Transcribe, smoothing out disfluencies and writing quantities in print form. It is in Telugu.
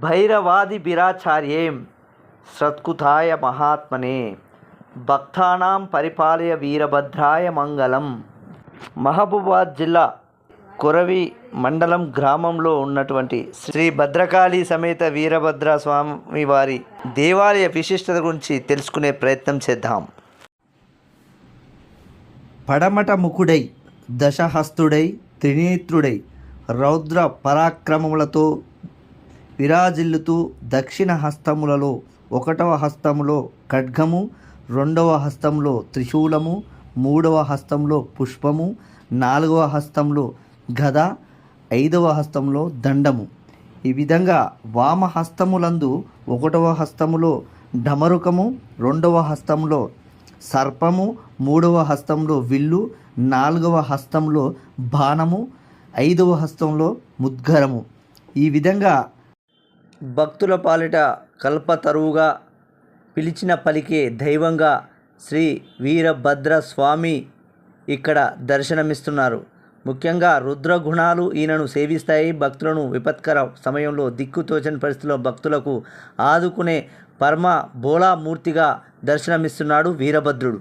భైరవాదిభిరాచార్యేం సత్కుతాయ మహాత్మనే భక్తానాం పరిపాలయ వీరభద్రాయ మంగళం. మహబూబాద్ జిల్లా కొరవి మండలం గ్రామంలో ఉన్నటువంటి శ్రీ భద్రకాళి సమేత వీరభద్ర స్వామి వారి దేవాలయ విశిష్టత గురించి తెలుసుకునే ప్రయత్నం చేద్దాం. పడమట ముఖుడై దశహస్తుడై త్రినేత్రుడై రౌద్ర పరాక్రమములతో విరాజిల్లుతూ దక్షిణ హస్తములలో 1వ హస్తములో ఖడ్గము, 2వ హస్తంలో త్రిశూలము, 3వ హస్తంలో పుష్పము, 4వ హస్తంలో గద, 5వ హస్తంలో దండము. ఈ విధంగా వామ హస్తములందు 1వ హస్తములో డమరుకము, 2వ హస్తంలో సర్పము, 3వ హస్తంలో విల్లు, 4వ హస్తంలో బాణము, 5వ హస్తంలో ముద్గరము. ఈ విధంగా భక్తుల పాలిట కల్పతరువుగా పిలిచిన పలికే దైవంగా శ్రీ వీరభద్ర స్వామి ఇక్కడ దర్శనమిస్తున్నారు. ముఖ్యంగా రుద్ర గుణాలు ఈయనను సేవిస్తాయి. భక్తులను విపత్కర సమయంలో దిక్కుతోచని పరిస్థితిలో భక్తులకు ఆదుకునే పరమ భోళామూర్తిగా దర్శనమిస్తున్నాడు వీరభద్రుడు.